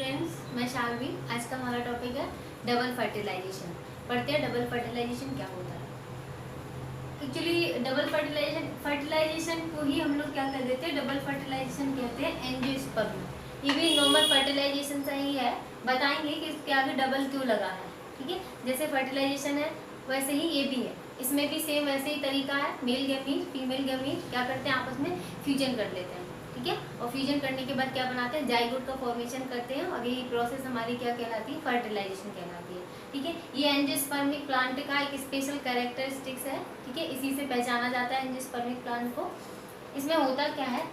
Friends, मैं शालवी। आज का हमारा टॉपिक है डबल फर्टिलाइजेशन। पढ़ते हैं डबल फर्टिलाइजेशन क्या होता है। एक्चुअली डबल फर्टिलाइजेशन को ही हम लोग क्या कर देते हैं, डबल फर्टिलाइजेशन कहते हैं एंजियोस्पर्म। ये भी नॉर्मल फर्टिलाइजेशन से ही है, बताएंगे कि इसके आगे डबल क्यों लगा है। ठीक है, जैसे फर्टिलाइजेशन है वैसे ही ये भी है, इसमें भी सेम वैसे ही तरीका है। मेल गैमीट फीमेल गैमीट क्या करते हैं, आपस में फ्यूजन कर लेते हैं। ठीक है, और फ्यूजन करने के बाद क्या बनाते हैं, जाइगोट का फॉर्मेशन करते हैं, और यही प्रोसेस हमारी क्या कहलाती है, फर्टिलाइजेशन कहलाती है। ठीक है, ये एंजियोस्पर्मिक प्लांट का एक स्पेशल कैरेक्टरिस्टिक्स है। ठीक है, इसी से पहचाना जाता है एंजियोस्पर्मिक प्लांट को। इसमें होता क्या है,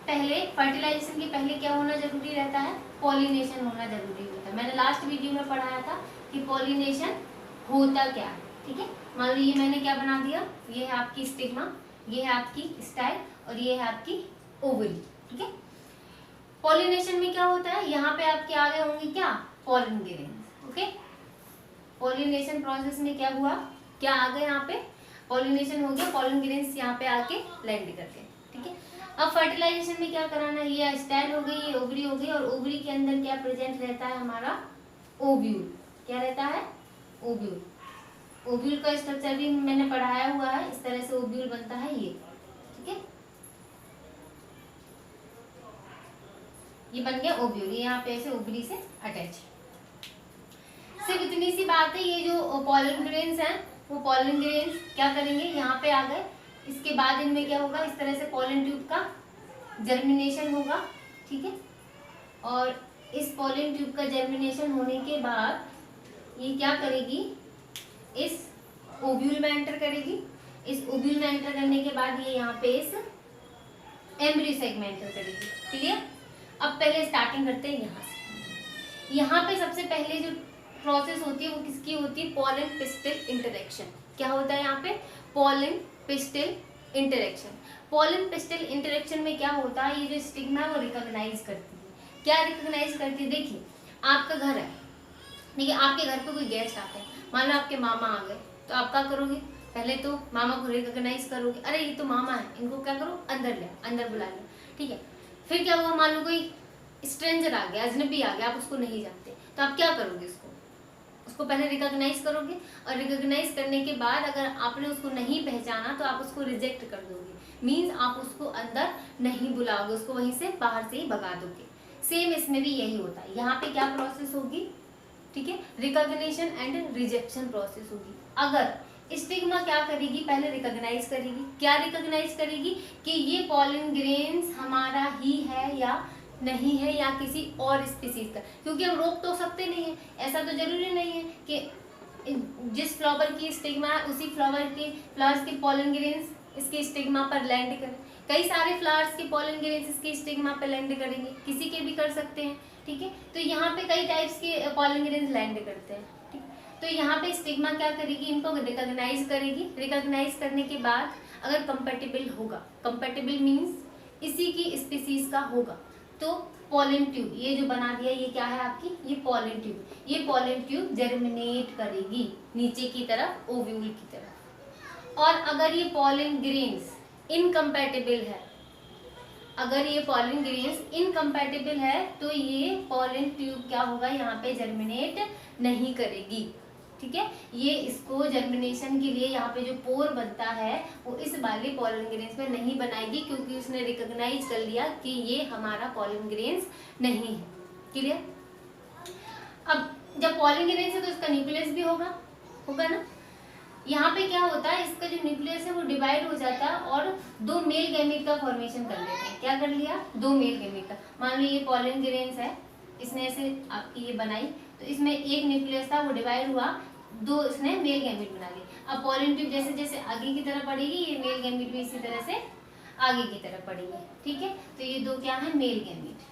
पहले फर्टिलाइजेशन के पहले क्या होना जरूरी रहता है, पॉलिनेशन होना जरूरी होता है। मैंने लास्ट वीडियो में पढ़ाया था कि पॉलिनेशन होता क्या है। ठीक है, मान लीजिए मैंने क्या बना दिया, ये है आपकी स्टिग्मा, ये है आपकी स्टाइल, और ये है आपकी ओवरी। ठीक है, पॉलिनेशन में क्या होता है, यहाँ पे आपके आगे होंगे क्या, pollen grains. Okay, pollination process में क्या हुआ, क्या आ गए, यहाँ पे पॉलिनेशन हो गया, पॉलन ग्रेन्स यहाँ पे आके लैंड करके। ठीक है, अब फर्टिलाइजेशन में क्या कराना है, ये स्टाइल हो गई, ये ओवरी हो गई, और ओवरी के अंदर क्या प्रेजेंट रहता है, हमारा ओव्यूल। क्या रहता है, ओव्यूल। ओव्यूल का स्ट्रक्चर भी मैंने पढ़ाया हुआ है, इस तरह से ओव्यूल बनता है ये। ठीक है, ये बन गया ओव्यूल, ये यहाँ पे ऐसे ओवरी से अटैच। सिर्फ इतनी सी बात है, ये जो पॉलन ग्रेन्स हैं वो पॉलन ग्रेन्स क्या करेंगे, यहाँ पे आ गए, इसके बाद इनमें क्या होगा, इस तरह से पॉलन ट्यूब का जर्मिनेशन होगा। ठीक है, और इस पॉलन ट्यूब का जर्मिनेशन होने के बाद ये क्या करेगी, इस ओव्यूल में एंटर करेगी। इस ओव्यूल में एंटर करने के बाद ये यहाँ पे इस एम्ब्रियो सेक में एंटर करेगी। क्लियर। अब पहले स्टार्टिंग करते हैं यहाँ से। यहाँ पे सबसे पहले जो प्रोसेस होती है वो किसकी होती है, पॉलन पिस्टिल इंटरेक्शन। क्या होता है यहाँ पे, pollen pistil interaction. Pollen pistil interaction में क्या होता है, ये जो स्टिग्मा है वो रिकॉग्नाइज करती है। क्या रिकॉग्नाइज करती है, देखिए आपका घर है, ठीक है, आपके घर पे कोई गेस्ट आते हैं, मान लो आपके मामा आ गए, तो आप क्या करोगे, पहले तो मामा को रिकॉग्नाइज करोगे, अरे ये तो मामा है, इनको क्या करो, अंदर ले, अंदर बुला लिया। ठीक है, फिर क्या हुआ, मान लो कोई स्ट्रेंजर आ गया, अजनबी आ गया, आप उसको नहीं जानते, तो आप क्या करोगे, उसको पहले रिकॉग्नाइज करोगे, और रिकॉग्नाइज करने के बाद अगर आपने उसको नहीं पहचाना तो आप उसको रिजेक्ट कर दोगे। मीन्स आप उसको अंदर नहीं बुलाओगे, उसको वहीं से बाहर से ही भगा दोगे। सेम इसमें भी यही होता है, यहाँ पे क्या प्रोसेस होगी, ठीक है, रिकॉग्निशन एंड रिजेक्शन प्रोसेस होगी। अगर स्टिग्मा क्या करेगी, पहले रिकॉग्नाइज करेगी। क्या रिकॉग्नाइज करेगी, कि ये पॉलन ग्रेन्स हमारा ही है या नहीं है, या किसी और स्पीसीज का, क्योंकि हम रोक तो सकते नहीं है, ऐसा तो जरूरी नहीं है कि जिस फ्लावर की स्टिग्मा है उसी फ्लावर्स के पॉलन ग्रेन्स इसके स्टिग्मा पर लैंड करें। कई सारे फ्लावर्स के पॉलन ग्रेन्स इसके स्टिग्मा पर लैंड करेंगे, किसी के भी कर सकते हैं। ठीक है, तो यहाँ पे कई टाइप्स के पॉलन ग्रेन्स लैंड करते हैं। ठीक, तो यहाँ पे स्टिग्मा क्या करेगी, इनको रिकॉग्नाइज करेगी। रिकॉग्नाइज करने के बाद अगर कंपेटिबल होगा, कंपेटिबल मीन्स इसी की स्पीसीज का होगा, तो पॉलन ट्यूब ये जो बना दिया, ये क्या है आपकी, ये पॉलन ट्यूब, ये पॉलन ट्यूब जर्मिनेट करेगी नीचे की तरफ, ओव्यूल की तरफ। और अगर ये पॉलन ग्रेन्स इनकम्पैटिबल है, अगर ये पॉलन ग्रेन्स इनकम्पैटिबल है, तो ये पॉलन ट्यूब क्या होगा, यहाँ पे जर्मिनेट नहीं करेगी। ठीक है, ये इसको जर्मिनेशन के लिए यहाँ पे जो पोर बनता है वो इस वाले पॉलन ग्रेन्स में नहीं बनाएगी, क्योंकि उसने रिकॉग्नाइज कर लिया कि ये हमारा पॉलन ग्रेन्स नहीं है। क्लियर। अब जब पॉलन ग्रेन्स है तो इसका न्यूक्लियस भी होगा ना। यहाँ पे क्या होता है, इसका जो न्यूक्लियस है वो डिवाइड हो जाता है और दो मेल गैमीट का फॉर्मेशन कर लेते हैं। क्या कर लिया, दो मेल गैमीट का। मान लो ये पॉलन ग्रेन्स है, इसने ऐसे आपकी ये बनाई, तो इसमें एक न्यूक्लियस था वो डिवाइड हुआ, दो इसने मेल गैमीट बना ली। अब पॉलन ट्यूब जैसे जैसे आगे की तरफ बढ़ेगी, ये मेल गैमीट भी इसी तरह से आगे की तरफ बढ़ेगी। ठीक है, तो ये दो क्या है, मेल गैमीट।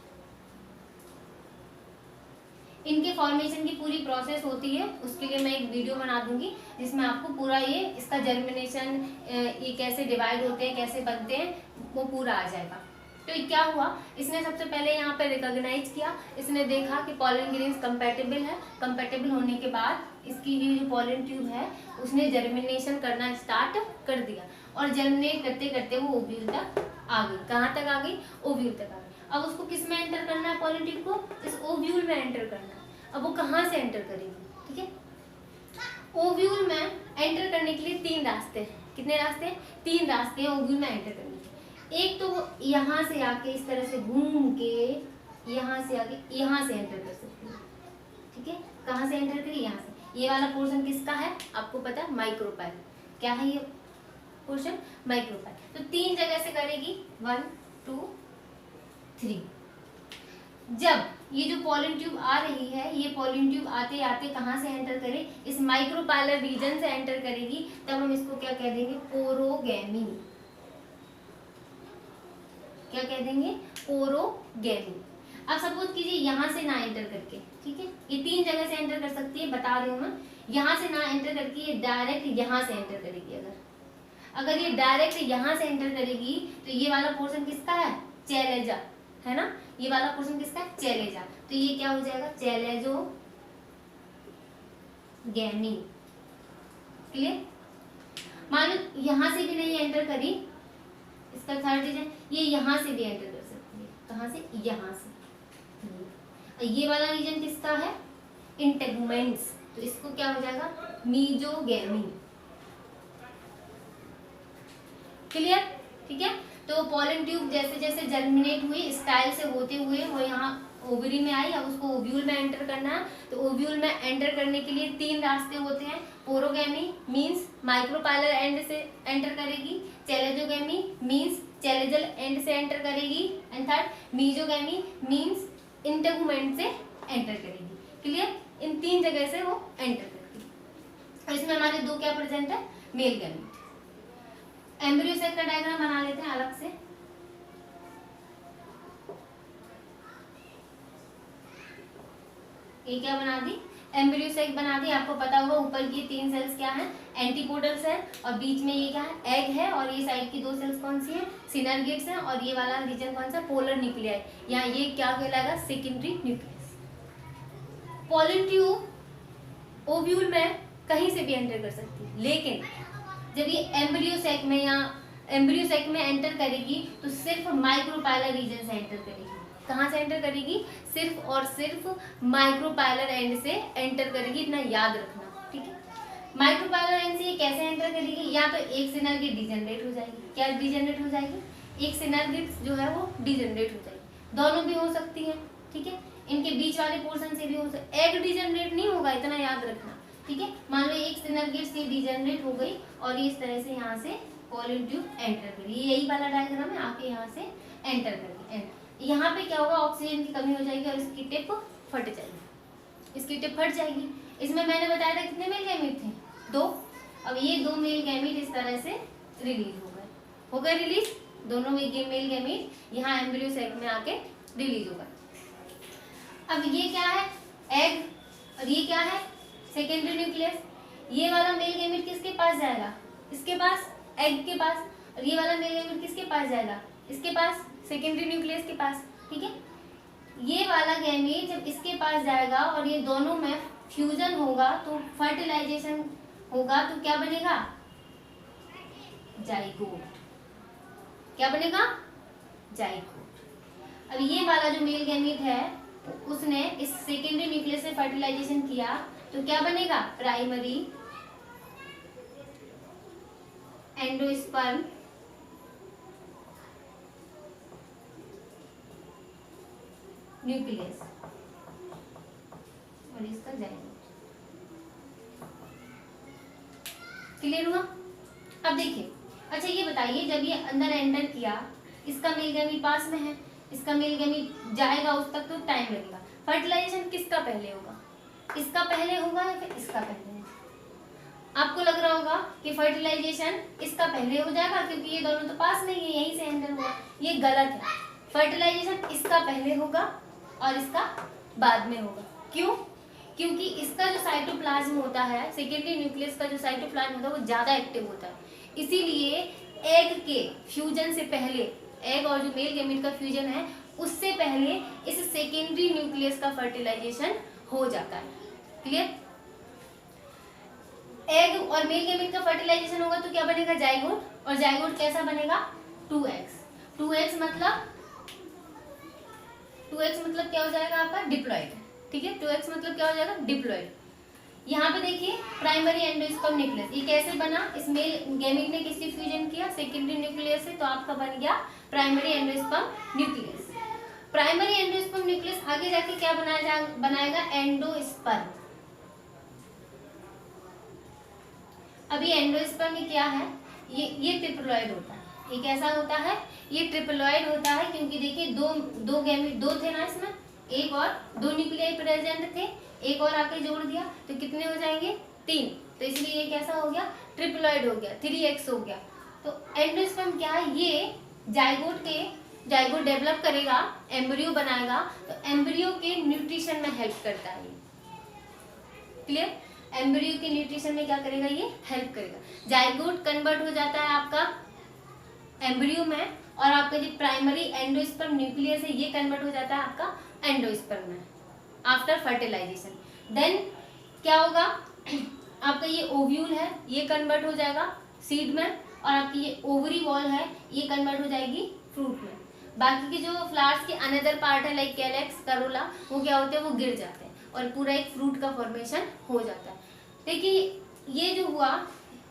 इनके फॉर्मेशन की पूरी प्रोसेस होती है, उसके लिए मैं एक वीडियो बना दूंगी जिसमें आपको पूरा ये इसका जर्मिनेशन, ये कैसे डिवाइड होते हैं, कैसे बनते हैं, वो पूरा आ जाएगा। तो क्या हुआ, इसने सबसे पहले यहाँ पे रिकॉग्नाइज किया, इसने देखा कि पॉलन ग्रेन्स कंपैटिबल है। कंपैटिबल होने के बाद इसकी जो पॉलन ट्यूब है उसने जर्मिनेशन करना स्टार्ट कर दिया, और जर्मिनेट करते करते वो ओव्यूल तक आ गई। कहाँ तक आ गई, ओव्यूल तक आ गई। अब उसको किस में एंटर करना है, पॉलन ट्यूब को इस ओव्यूल में एंटर करना है। अब वो कहाँ से एंटर करेगी, ठीक है, ओव्यूल में एंटर करने के लिए 3 रास्ते हैं। कितने रास्ते हैं, 3 रास्ते हैं ओव्यूल में एंटर करने के। एक तो वो यहाँ से आके इस तरह से घूम के यहाँ से आके यहाँ से एंटर कर सकती है, ठीक है, कहाँ से एंटर करेगी, यहाँ से। ये वाला पोर्शन किसका है, आपको पता है, माइक्रोपाइल। क्या है ये पोर्शन, माइक्रोपाइल। तो 3 जगह से करेगी, 1 2 3। जब ये जो पॉलन ट्यूब आ रही है, ये पॉलन ट्यूब आते आते कहाँ से एंटर करे, इस माइक्रोपाइलर रीजन से एंटर करेगी, तब हम इसको क्या कह देंगे, पोरोगैमी। क्या कह देंगे, पोरोगैमी। अब सपोज कीजिए यहाँ से ना एंटर करके, ठीक है, ये 3 जगह से एंटर कर सकती है, बता रही हूँ मैं। यहाँ से ना एंटर करके ये डायरेक्ट यहाँ से एंटर करेगी। अगर ये डायरेक्ट यहाँ से एंटर करेगी तो ये वाला पोर्शन किसका है, चैलेजा, है ना, ये वाला पोर्शन किसका है, चैलेजा। तो ये क्या हो जाएगा, चैलेजो गैमी। क्लियर। मान लो यहाँ से भी नहीं एंटर करी, इसका थर्ड रीजन, ये यहाँ से भी एंटर कर सकती है। कहाँ से, यहाँ से। ये वाला रीजन किसका है, इंटेगुमेंट्स। तो इसको क्या हो जाएगा, मीजोगैमी। क्लियर, ठीक है। तो पॉलन ट्यूब जैसे जैसे जर्मिनेट हुई, स्टाइल से होते हुए वो यहाँ ओवरी में आई। अब उसको ओव्यूल में एंटर करना है। तो ओव्यूल में एंटर करने के लिए 3 रास्ते होते हैं। पोरोगैमी मींस माइक्रोपाइलर एंड से एंटर करेगी, चैलेजोगैमी मींस चैलेजल एंड से एंटर करेगी, and third mesogamy means integument से एंटर करेगी। क्लियर, इन 3 जगह से वो एंटर करती है। और इसमें हमारे 2 क्या प्रेजेंट है, मेल गैमीट। एम्ब्रियो सेक का डायग्राम बना लेते हैं अलग से। ये क्या बना दी, एम्ब्रियो सेक बना दी। आपको पता होगा ऊपर की 3 सेल्स क्या हैं, एंटीपोडल्स है, और बीच में ये क्या है, एग है, और ये साइड की 2 सेल्स कौन सी है, सिनर्गिड्स हैं, और ये वाला रीजन कौन सा, पोलर न्यूक्लियाई। यहाँ ये क्या कहलाएगा, secondary nucleus. Pollen tube ovule में कहीं से भी एंटर कर सकती है, लेकिन जब ये एम्ब्रियो सेक में या एम्ब्रियो सेक में एंटर करेगी तो सिर्फ माइक्रोपाइलर रीजन से एंटर करेगी। कहाँ से एंटर करेगी, सिर्फ और सिर्फ माइक्रोपाइलर एंड से एंटर करेगी, इतना याद रखना, ठीक है। माइक्रोपाइलर एंड से ये कैसे एंटर करेगी, या तो एक सिनर्गिड डिजेनरेट हो जाएगी। क्या डिजेनरेट हो जाएगी, एक सिनर्गिड जो है वो डिजेनरेट हो जाएगी। दोनों भी हो सकती है, ठीक है, इनके बीच वाले पोर्शन से भी हो सकती है। एग डिजेनरेट नहीं होगा, इतना याद रखना, ठीक है। मान लो एक सिनर्गिड से डिजेनरेट हो गई और ये इस तरह से यहाँ से पॉलन ट्यूब एंटर करी, यही वाला डायग्राम है, आके यहाँ से एंटर करेगी। यहाँ पे क्या होगा, ऑक्सीजन की कमी हो जाएगी और इसकी टिप फट जाएगी, इसकी टिप फट जाएगी। इसमें मैंने बताया था कितने मेल गैमीट थे, 2। अब ये 2 मेल गैमीट इस तरह से रिलीज हो गए रिलीज, दोनों मेल गैमीट यहाँ एम्ब्रियो सेक में आके रिलीज हो गए। अब ये क्या है, एग, और ये क्या है, सेकेंडरी न्यूक्लियस। ये वाला मेल गैमीट किसके पास जाएगा, इसके पास, एग के पास। और ये वाला मेल गैमीट किसके पास जाएगा, इसके पास, सेकेंडरी न्यूक्लियस के पास, ठीक है। ये वाला गैमीट जब इसके पास जाएगा और ये दोनों में फ्यूजन होगा तो फर्टिलाइजेशन होगा, तो क्या बनेगा, जाइगोट। क्या बनेगा, जाइगोट। अब ये वाला जो मेल गैमीट है उसने इस सेकेंडरी न्यूक्लियस से फर्टिलाइजेशन किया तो क्या बनेगा, प्राइमरी एंडोस्पर्म न्यूक्लियस, और इसका जाइगोट। क्लियर हुआ। अब देखिए, अच्छा ये बताइए, जब ये अंदर एंटर किया, इसका मेल गैमीट पास में है, इसका मेल गैमीट जाएगा उस तक तो टाइम लगेगा। फर्टिलाइजेशन किसका पहले होगा, इसका पहले होगा या फिर इसका पहले होगा। आपको लग रहा होगा कि फर्टिलाइजेशन इसका पहले हो जाएगा क्योंकि ये दोनों तो पास में ही है, यहीं से एंटर हुआ। ये गलत है, फर्टिलाइजेशन इसका पहले होगा और इसका बाद में होगा। क्यों, क्योंकि इसका जो साइटोप्लाज्म होता है, सेकेंडरी न्यूक्लियस का जो साइटोप्लाज्म होता है वो ज्यादा एक्टिव होता है, इसीलिए एग के फ्यूजन से पहले, एग और जो मेल गैमीट का फ्यूजन है उससे पहले इस सेकेंडरी न्यूक्लियस का फर्टिलाइजेशन हो जाता है। क्लियर। एग और मेल गैमीट का फर्टिलाइजेशन होगा तो क्या बनेगा, जाइगोट। और जाइगोट कैसा बनेगा, 2x। 2x मतलब 2x मतलब क्या हो जाएगा आपका डिप्लॉइड, ठीक है, 2x मतलब क्या हो जाएगा डिप्लॉइड। यहाँ पे देखिए प्राइमरी एंडोस्पर्म न्यूक्लियस, ये कैसे बना, इस मेल गैमीट ने किससे फ्यूजन किया, सेकेंडरी न्यूक्लियस से, तो आपका बन गया primary endosperm nucleus. Primary endosperm nucleus आगे जाके क्या बनाएगा एंडोस्पर्म। अभी एंडोस्पर्म में क्या है, ये ट्रिप्लॉइड होता है, ये कैसा होता है, ये ट्रिप्लॉइड होता है, क्योंकि देखिए दो गैमीट दो थे ना इसमें, एक और दो न्यूक्लियाई प्रेजेंट थे, एक और आके जोड़ दिया तो कितने हो जाएंगे 3, तो इसलिए ये कैसा हो गया ट्रिप्लॉइड हो गया, 3x हो गया। तो एंडोस्पर्म क्या है, ये जाइगोट डेवलप करेगा, एम्ब्रियो बनाएगा, तो एम्ब्रियो के न्यूट्रिशन में हेल्प करता है ये, क्लियर, एम्ब्रियो के न्यूट्रिशन में क्या करेगा ये हेल्प करेगा। जाइगोट कन्वर्ट हो जाता है आपका एम्ब्रियो में, और आपका जो प्राइमरी एंडोस्पर्म न्यूक्लियस है ये कन्वर्ट हो जाता है आपका एंडोस्पर्म में आफ्टर फर्टिलाइजेशन। देन क्या होगा आपका ये ओव्यूल है ये कन्वर्ट हो जाएगा सीड में, और आपकी ये ओवरी वॉल है ये कन्वर्ट हो जाएगी फ्रूट में। बाकी के जो फ्लावर्स के अनदर पार्ट है लाइक कैलेक्स करोला, वो क्या होते हैं वो गिर जाते हैं और पूरा एक फ्रूट का फॉर्मेशन हो जाता है। देखिए ये जो हुआ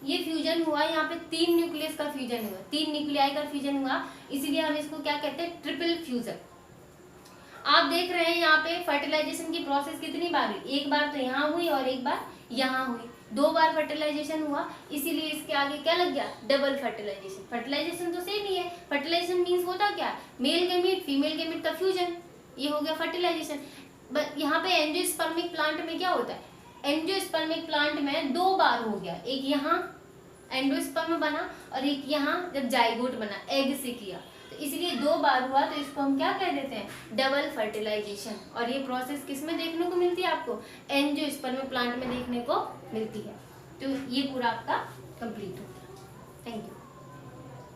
ये फ्यूजन हुआ, यहाँ पे 3 न्यूक्लियस का फ्यूजन हुआ, 3 न्यूक्लियाई का फ्यूजन हुआ, इसीलिए हम इसको क्या कहते हैं ट्रिपल फ्यूजन। आप देख रहे हैं यहाँ पे फर्टिलाइजेशन की प्रोसेस कितनी बार हुई, एक बार तो यहाँ हुई और एक बार यहाँ हुई, 2 बार फर्टिलाइजेशन हुआ, इसीलिए इसके आगे क्या लग गया डबल फर्टिलाइजेशन। फर्टिलाइजेशन तो सेम ही है, फर्टिलाइजेशन मीन्स होता क्या, मेल गैमीट फीमेल गैमीट का फ्यूजन, ये हो गया फर्टिलाइजेशन। यहाँ पे एंजियोस्पर्मिक प्लांट में क्या होता है, एंजियोस्पर्मिक प्लांट में 2 बार हो गया, एक यहाँ एंडोस्पर्म बना और एक यहाँ जब जाइगोट बना एग से किया, तो इसलिए 2 बार हुआ, तो इसको हम क्या कह देते हैं डबल फर्टिलाइजेशन। और ये प्रोसेस किस में देखने को मिलती है आपको एंजियोस्पर्म प्लांट में देखने को मिलती है। तो ये पूरा आपका कंप्लीट हो गया। Thank you.